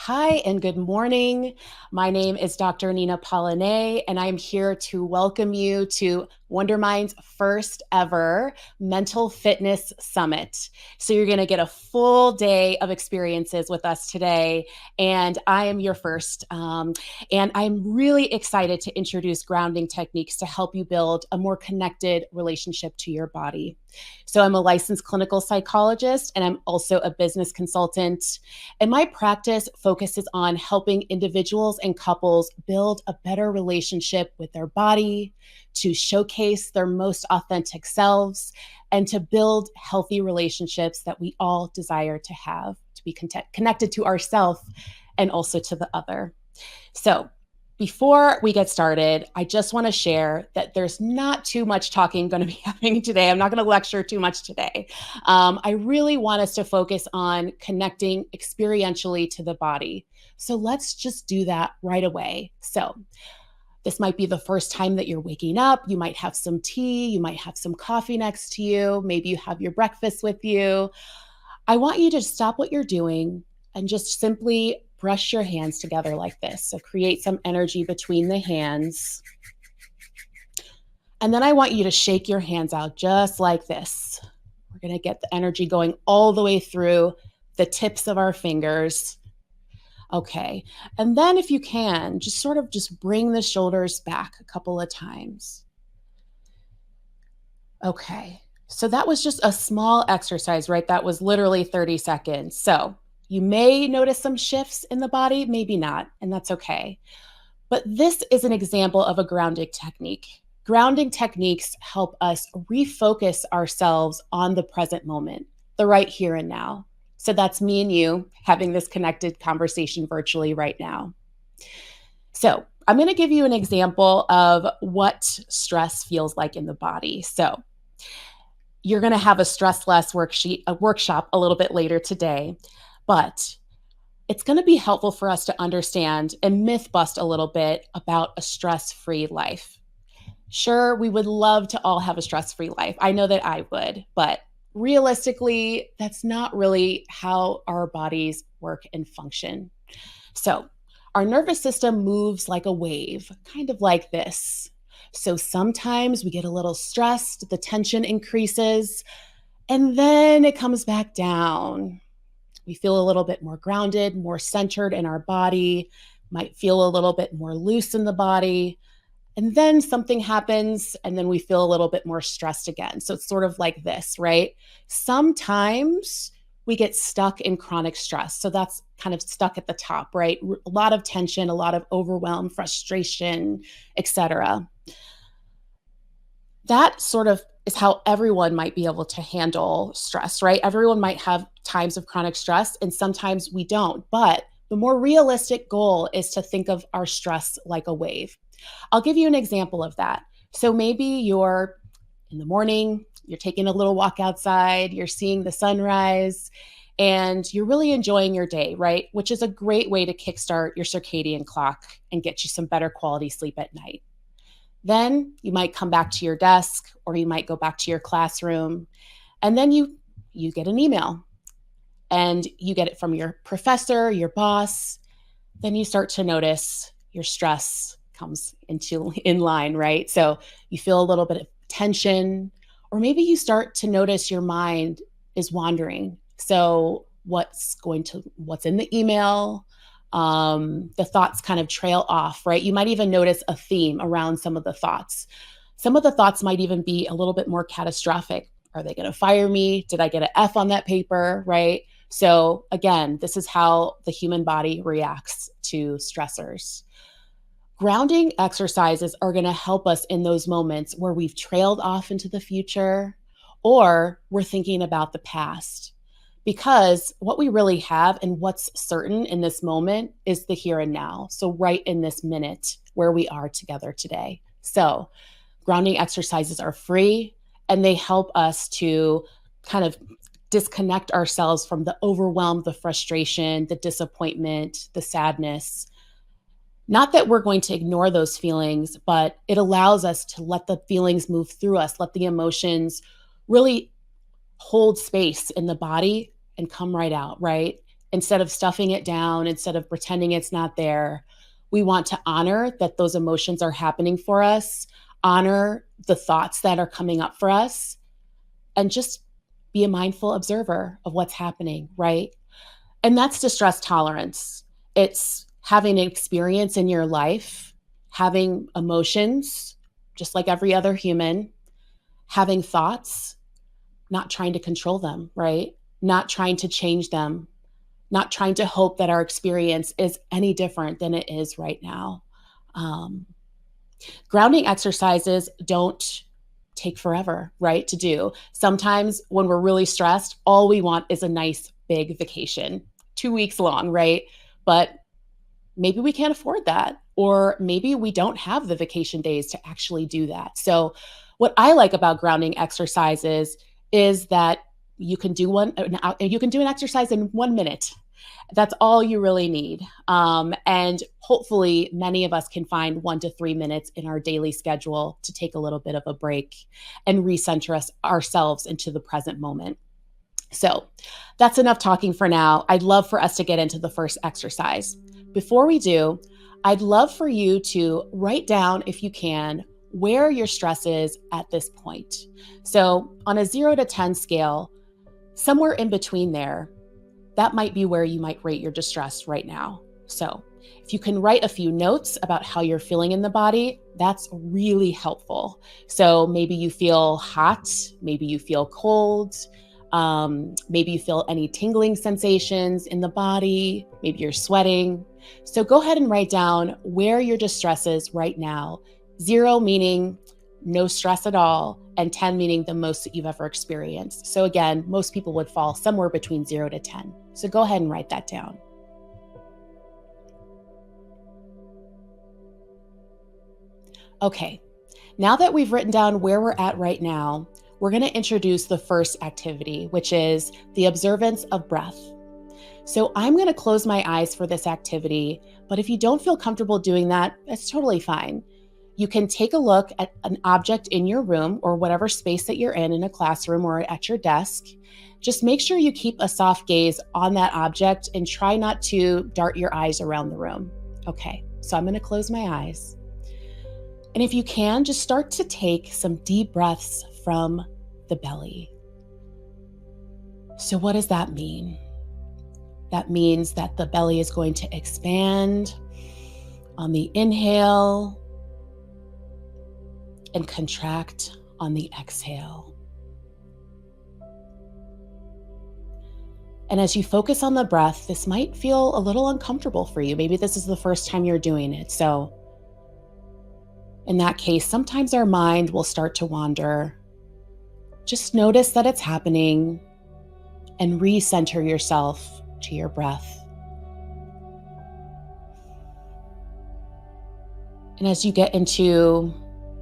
Hi, and good morning. My name is Dr. Nina Polyné, and I'm here to welcome you to Wondermind's first ever mental fitness summit. So, you're going to get a full day of experiences with us today, and I am your first. And I'm really excited to introduce grounding techniques to help you build a more connected relationship to your body. So, I'm a licensed clinical psychologist, and I'm also a business consultant. And my practice focuses on helping individuals and couples build a better relationship with their body, to showcase their most authentic selves, and to build healthy relationships that we all desire to have, to be connected to ourselves and also to the other. So, before we get started, I just want to share that there's not too much talking going to be happening today. I'm not going to lecture too much today. I really want us to focus on connecting experientially to the body. So let's just do that right away. So, this might be the first time that you're waking up. You might have some tea, you might have some coffee next to you, maybe you have your breakfast with you. I want you to stop what you're doing and just simply brush your hands together like this. So create some energy between the hands. And then I want you to shake your hands out just like this. We're going to get the energy going all the way through the tips of our fingers. Okay. And then if you can, just bring the shoulders back a couple of times. Okay. So that was just a small exercise, right? That was literally 30 seconds. So you may notice some shifts in the body, maybe not, and that's okay. But this is an example of a grounding technique. Grounding techniques help us refocus ourselves on the present moment, the right here and now. So that's me and you having this connected conversation virtually right now. So I'm going to give you an example of what stress feels like in the body. So you're going to have a stress less workshop a little bit later today, but it's going to be helpful for us to understand and myth bust a little bit about a stress-free life. Sure, we would love to all have a stress-free life. I know that I would, but realistically, that's not really how our bodies work and function. So, our nervous system moves like a wave, kind of like this. So, sometimes we get a little stressed, the tension increases, and then it comes back down. We feel a little bit more grounded, more centered in our body, might feel a little bit more loose in the body. And then something happens, and then we feel a little bit more stressed again. So it's sort of like this, right? Sometimes we get stuck in chronic stress. So that's kind of stuck at the top, right? A lot of tension, a lot of overwhelm, frustration, etc. That sort of is how everyone might be able to handle stress, right? Everyone might have times of chronic stress, and sometimes we don't. But the more realistic goal is to think of our stress like a wave. I'll give you an example of that. So maybe you're in the morning, you're taking a little walk outside, you're seeing the sunrise, and you're really enjoying your day, right? Which is a great way to kickstart your circadian clock and get you some better quality sleep at night. Then you might come back to your desk, or you might go back to your classroom, and then you get an email, and you get it from your professor, your boss. Then you start to notice your stress comes in line, right? So you feel a little bit of tension, or maybe you start to notice your mind is wandering. So what's in the email? The thoughts kind of trail off, right? You might even notice a theme around some of the thoughts. Some of the thoughts might even be a little bit more catastrophic. Are they going to fire me? Did I get an F on that paper, right? So again, this is how the human body reacts to stressors. Grounding exercises are going to help us in those moments where we've trailed off into the future or we're thinking about the past. Because what we really have and what's certain in this moment is the here and now. So, right in this minute where we are together today. So, grounding exercises are free, and they help us to kind of disconnect ourselves from the overwhelm, the frustration, the disappointment, the sadness. Not that we're going to ignore those feelings, but it allows us to let the feelings move through us, let the emotions really hold space in the body and come right out, right? Instead of stuffing it down, instead of pretending it's not there, we want to honor that those emotions are happening for us, honor the thoughts that are coming up for us, and just be a mindful observer of what's happening, right? And that's distress tolerance. It's having an experience in your life, having emotions, just like every other human, having thoughts, not trying to control them, right? Not trying to change them, not trying to hope that our experience is any different than it is right now. Um, Grounding exercises don't take forever, right, to do. Sometimes when we're really stressed, all we want is a nice big vacation, 2 weeks long, right? But maybe we can't afford that. Or maybe we don't have the vacation days to actually do that. So, what I like about grounding exercises is that you can do an exercise in 1 minute. That's all you really need. And hopefully, many of us can find 1 to 3 minutes in our daily schedule to take a little bit of a break and recenter ourselves into the present moment. So that's enough talking for now. I'd love for us to get into the first exercise. Before we do, I'd love for you to write down, if you can, where your stress is at this point. So on a 0 to 10 scale, somewhere in between there, that might be where you might rate your distress right now. So if you can write a few notes about how you're feeling in the body, that's really helpful. So maybe you feel hot, maybe you feel cold, maybe you feel any tingling sensations in the body, maybe you're sweating. So go ahead and write down where your distress is right now. 0 meaning no stress at all, and 10 meaning the most that you've ever experienced. So again, most people would fall somewhere between 0 to 10. So go ahead and write that down. Okay, now that we've written down where we're at right now, we're going to introduce the first activity, which is the observance of breath. So I'm going to close my eyes for this activity, but if you don't feel comfortable doing that, that's totally fine. You can take a look at an object in your room or whatever space that you're in a classroom or at your desk. Just make sure you keep a soft gaze on that object and try not to dart your eyes around the room. Okay, so I'm going to close my eyes. And if you can, just start to take some deep breaths from the belly. So what does that mean? That means that the belly is going to expand on the inhale and contract on the exhale. And as you focus on the breath, this might feel a little uncomfortable for you. Maybe this is the first time you're doing it. So in that case, sometimes our mind will start to wander. Just notice that it's happening and recenter yourself to your breath. And as you get into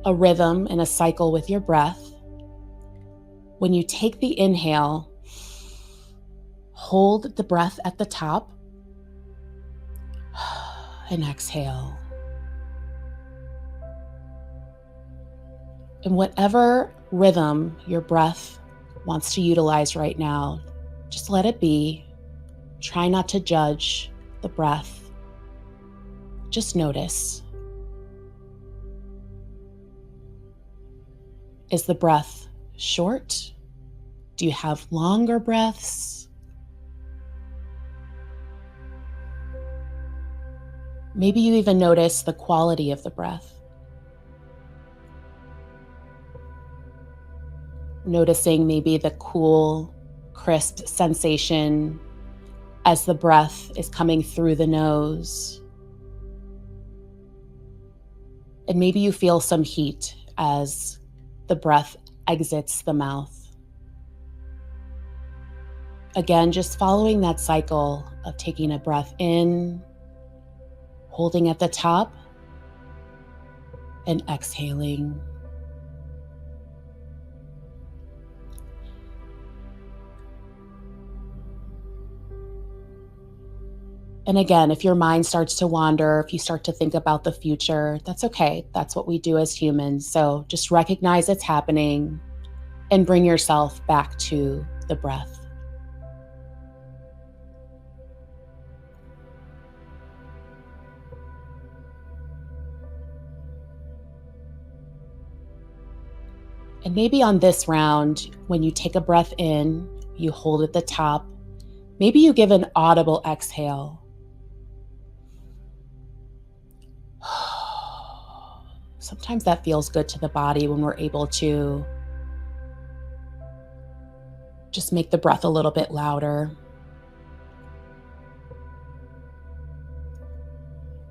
a rhythm and a cycle with your breath, when you take the inhale, hold the breath at the top and exhale. And whatever rhythm your breath wants to utilize right now, just let it be. Try not to judge the breath. Just notice. Is the breath short? Do you have longer breaths? Maybe you even notice the quality of the breath. Noticing maybe the cool, crisp sensation as the breath is coming through the nose. And maybe you feel some heat as the breath exits the mouth. Again, just following that cycle of taking a breath in, holding at the top, and exhaling. And again, if your mind starts to wander, if you start to think about the future, that's okay. That's what we do as humans. So just recognize it's happening and bring yourself back to the breath. And maybe on this round, when you take a breath in, you hold at the top. Maybe you give an audible exhale. Sometimes that feels good to the body when we're able to just make the breath a little bit louder.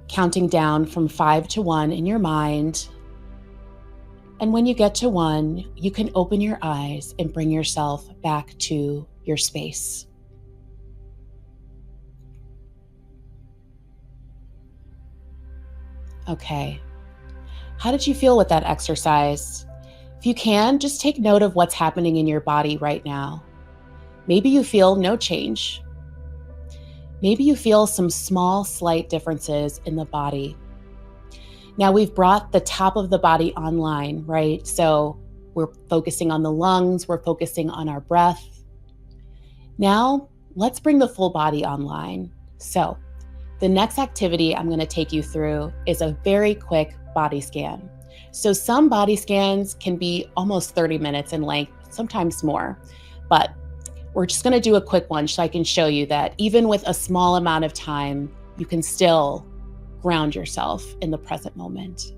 Counting down from 5 to 1 in your mind. And when you get to 1, you can open your eyes and bring yourself back to your space. Okay. How did you feel with that exercise? If you can, just take note of what's happening in your body right now. Maybe you feel no change. Maybe you feel some small, slight differences in the body. Now we've brought the top of the body online, right? So we're focusing on the lungs, we're focusing on our breath. Now let's bring the full body online. So the next activity I'm going to take you through is a very quick body scan. So some body scans can be almost 30 minutes in length, sometimes more, but we're just going to do a quick one so I can show you that even with a small amount of time, you can still ground yourself in the present moment.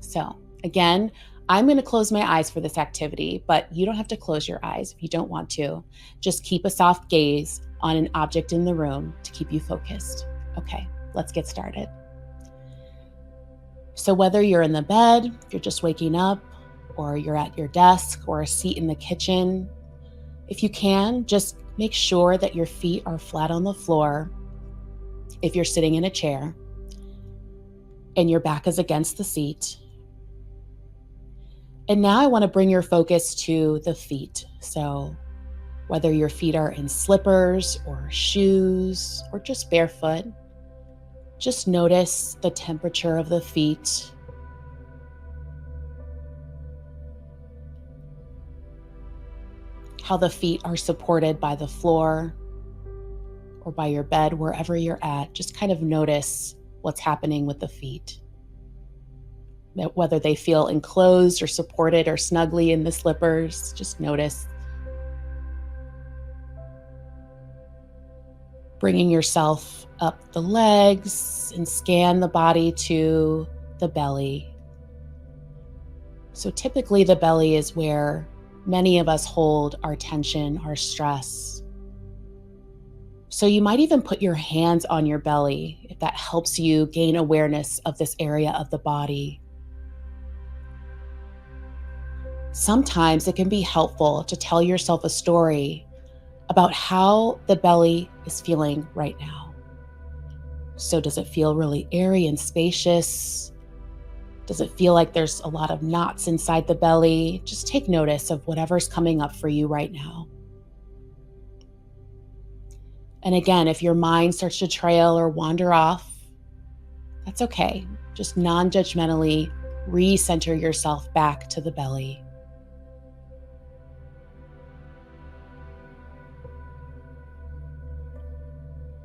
So again, I'm going to close my eyes for this activity, but you don't have to close your eyes if you don't want to. Just keep a soft gaze on an object in the room to keep you focused. Okay, let's get started. So whether you're in the bed, you're just waking up, or you're at your desk or a seat in the kitchen, if you can, just make sure that your feet are flat on the floor if you're sitting in a chair and your back is against the seat. And now I want to bring your focus to the feet. So whether your feet are in slippers or shoes or just barefoot, just notice the temperature of the feet. How the feet are supported by the floor or by your bed, wherever you're at. Just kind of notice what's happening with the feet. Whether they feel enclosed or supported or snugly in the slippers, just notice. Bringing yourself up the legs and scan the body to the belly. So typically the belly is where many of us hold our tension, our stress. So you might even put your hands on your belly if that helps you gain awareness of this area of the body. Sometimes it can be helpful to tell yourself a story about how the belly is feeling right now. So does it feel really airy and spacious? Does it feel like there's a lot of knots inside the belly? Just take notice of whatever's coming up for you right now. And again, if your mind starts to trail or wander off, that's okay. Just non-judgmentally recenter yourself back to the belly.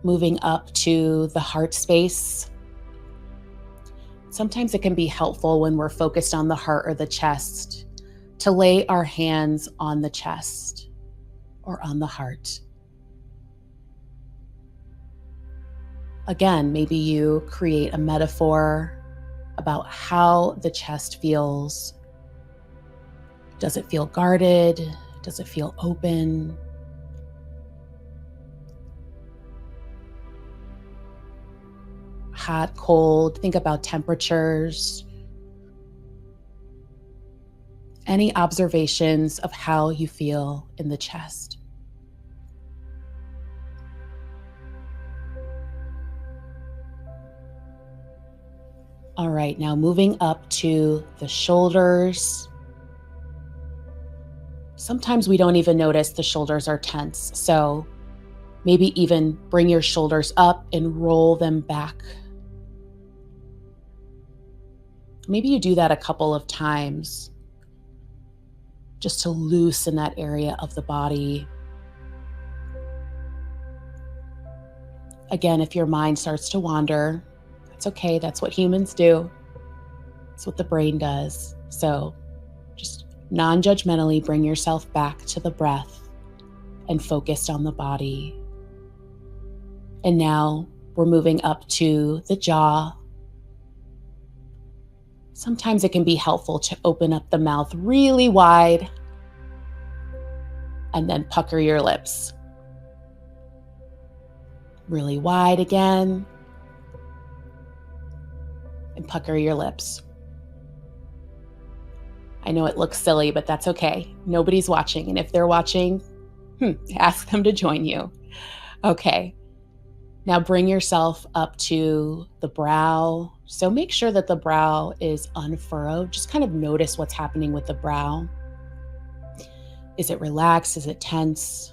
Moving up to the heart space. Sometimes it can be helpful when we're focused on the heart or the chest to lay our hands on the chest or on the heart. Again, maybe you create a metaphor about how the chest feels. Does it feel guarded? Does it feel open? Hot, cold, think about temperatures. Any observations of how you feel in the chest. All right, now moving up to the shoulders. Sometimes we don't even notice the shoulders are tense, so maybe even bring your shoulders up and roll them back. Maybe you do that a couple of times just to loosen that area of the body. Again, if your mind starts to wander, that's okay. That's what humans do. It's what the brain does. So just Non-judgmentally bring yourself back to the breath and focused on the body. And now we're moving up to the jaw. Sometimes it can be helpful to open up the mouth really wide and then pucker your lips. Really wide again. And pucker your lips. I know it looks silly, but that's okay. Nobody's watching. And if they're watching, ask them to join you. Okay. Now bring yourself up to the brow. So make sure that the brow is unfurrowed. Just kind of notice what's happening with the brow. Is it relaxed? Is it tense?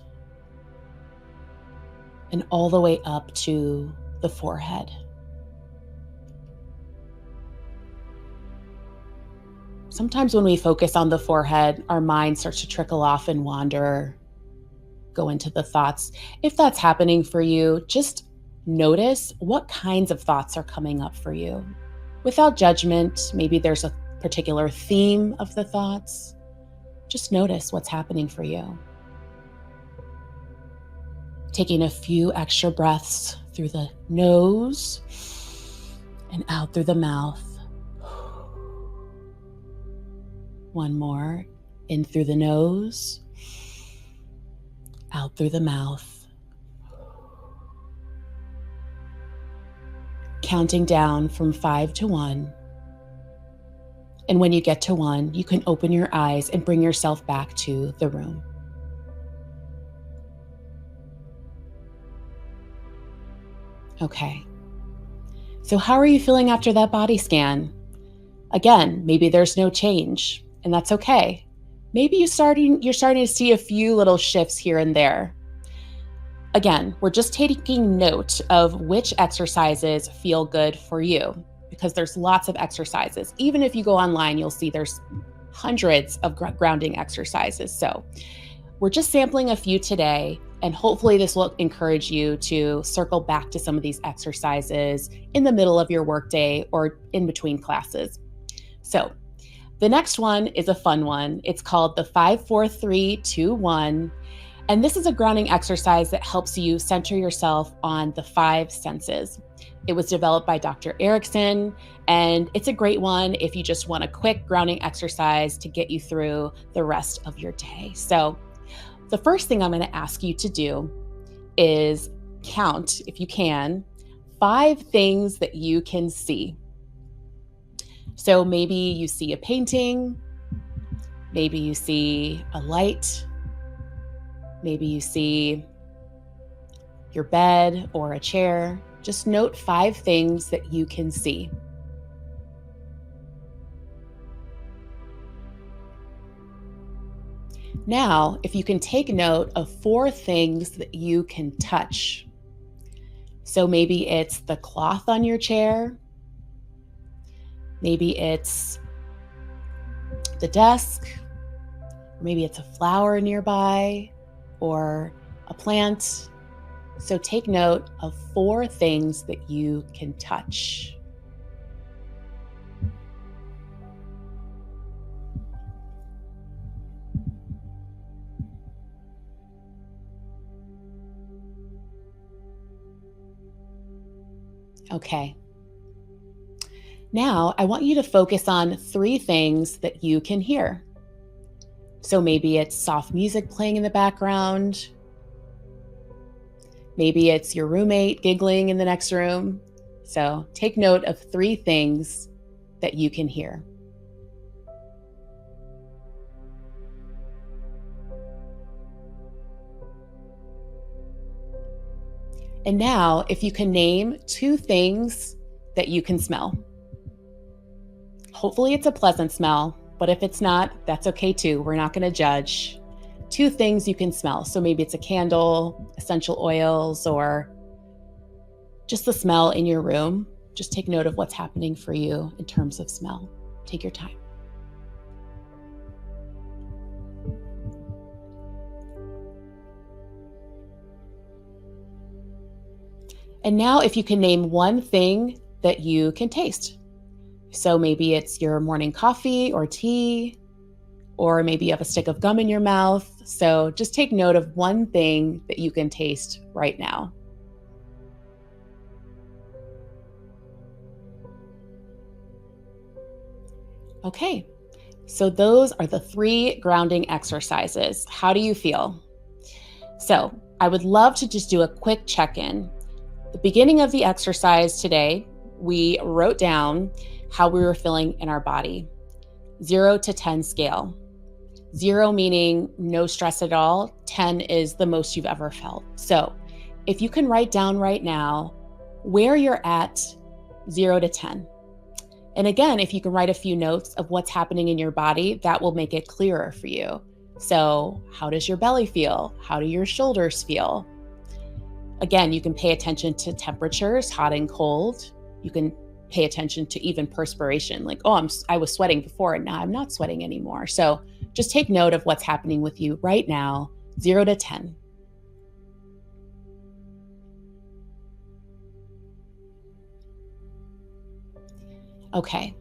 And all the way up to the forehead. Sometimes when we focus on the forehead, our mind starts to trickle off and wander, go into the thoughts. If that's happening for you, just notice what kinds of thoughts are coming up for you. Without judgment, maybe there's a particular theme of the thoughts. Just notice what's happening for you. Taking a few extra breaths through the nose and out through the mouth. One more, in through the nose, out through the mouth. Counting down from 5 to 1. And when you get to 1, you can open your eyes and bring yourself back to the room. Okay. So how are you feeling after that body scan? Again, maybe there's no change, and that's okay. Maybe you're starting to see a few little shifts here and there. Again, we're just taking note of which exercises feel good for you, because there's lots of exercises. Even if you go online, you'll see there's hundreds of grounding exercises. So we're just sampling a few today, and hopefully this will encourage you to circle back to some of these exercises in the middle of your workday or in between classes. So the next one is a fun one. It's called the 5, 4, 3, 2, 1. And this is a grounding exercise that helps you center yourself on the 5 senses. It was developed by Dr. Erickson, and it's a great one if you just want a quick grounding exercise to get you through the rest of your day. So the first thing I'm going to ask you to do is count, if you can, 5 things that you can see. So maybe you see a painting, maybe you see a light, maybe you see your bed or a chair. Just note 5 things that you can see. Now, if you can take note of 4 things that you can touch. So maybe it's the cloth on your chair. Maybe it's the desk. Maybe it's a flower nearby or a plant. So take note of 4 things that you can touch. Okay. Now, I want you to focus on 3 things that you can hear. So maybe it's soft music playing in the background. Maybe it's your roommate giggling in the next room. So take note of 3 things that you can hear. And now, if you can name 2 things that you can smell. Hopefully it's a pleasant smell, but if it's not, that's okay too. We're not going to judge. 2 things you can smell. So maybe it's a candle, essential oils, or just the smell in your room. Just take note of what's happening for you in terms of smell. Take your time. And now if you can name 1 thing that you can taste. So maybe it's your morning coffee or tea, or maybe you have a stick of gum in your mouth. So just take note of one thing that you can taste right now. Okay, so those are the 3 grounding exercises. How do you feel? So I would love to just do a quick check-in. The beginning of the exercise today, we wrote down how we were feeling in our body, 0 to 10 scale. 0 meaning no stress at all, 10 is the most you've ever felt. So if you can write down right now where you're at 0 to 10. And again, if you can write a few notes of what's happening in your body, that will make it clearer for you. So how does your belly feel? How do your shoulders feel? Again, you can pay attention to temperatures, hot and cold. You can pay attention to even perspiration, like, oh, I was sweating before and now I'm not sweating anymore. So just take note of what's happening with you right now, 0 to 10. Okay.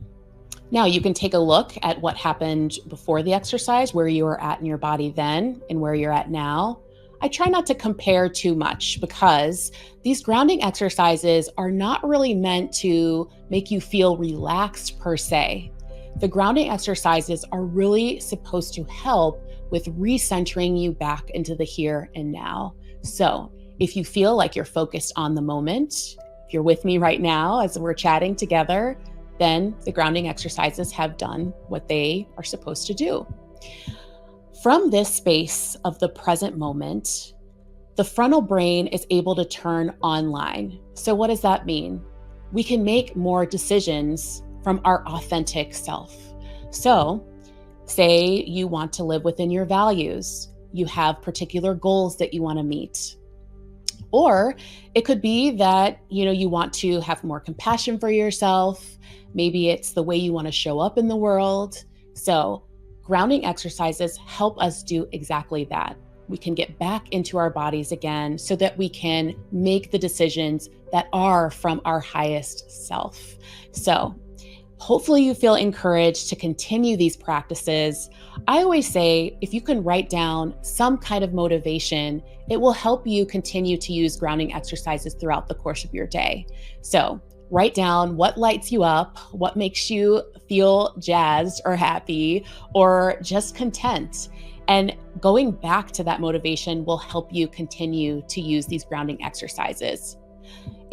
Now you can take a look at what happened before the exercise, where you were at in your body then and where you're at now. I try not to compare too much because these grounding exercises are not really meant to make you feel relaxed per se. The grounding exercises are really supposed to help with recentering you back into the here and now. So if you feel like you're focused on the moment, if you're with me right now as we're chatting together, then the grounding exercises have done what they are supposed to do. From this space of the present moment, the frontal brain is able to turn online. So what does that mean? We can make more decisions from our authentic self. So say you want to live within your values. You have particular goals that you want to meet. Or it could be that, you want to have more compassion for yourself. Maybe it's the way you want to show up in the world. So grounding exercises help us do exactly that. We can get back into our bodies again so that we can make the decisions that are from our highest self. So hopefully you feel encouraged to continue these practices. I always say, if you can write down some kind of motivation, it will help you continue to use grounding exercises throughout the course of your day. So write down what lights you up, what makes you feel jazzed or happy or just content. And going back to that motivation will help you continue to use these grounding exercises.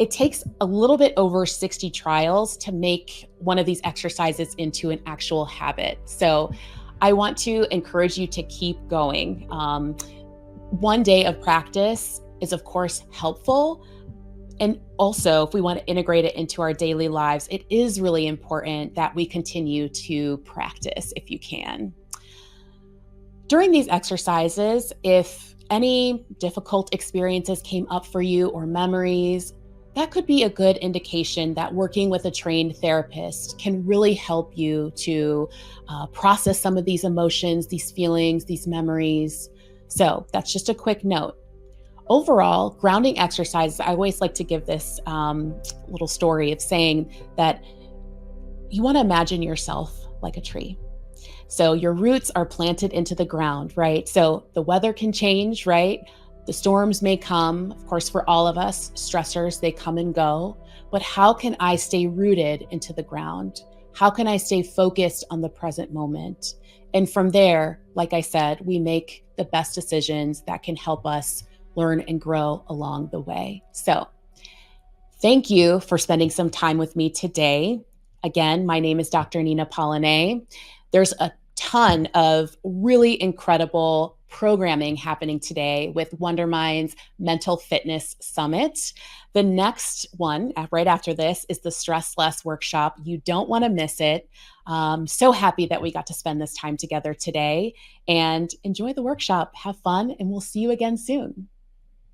It takes a little bit over 60 trials to make one of these exercises into an actual habit. So I want to encourage you to keep going. One day of practice is, of course, helpful. And also, if we want to integrate it into our daily lives, it is really important that we continue to practice if you can. During these exercises, if any difficult experiences came up for you or memories, that could be a good indication that working with a trained therapist can really help you to process some of these emotions, these feelings, these memories. So that's just a quick note. Overall, grounding exercises, I always like to give this little story of saying that you want to imagine yourself like a tree. So your roots are planted into the ground, right? So the weather can change, right? The storms may come. Of course, for all of us, stressors, they come and go. But how can I stay rooted into the ground? How can I stay focused on the present moment? And from there, like I said, we make the best decisions that can help us learn and grow along the way. So thank you for spending some time with me today. Again, my name is Dr. Nina Polyné. There's a ton of really incredible programming happening today with Wondermind's Mental Fitness Summit. The next one, right after this, is the Stress Less Workshop. You don't want to miss it. So happy that we got to spend this time together today, and enjoy the workshop. Have fun, and we'll see you again soon.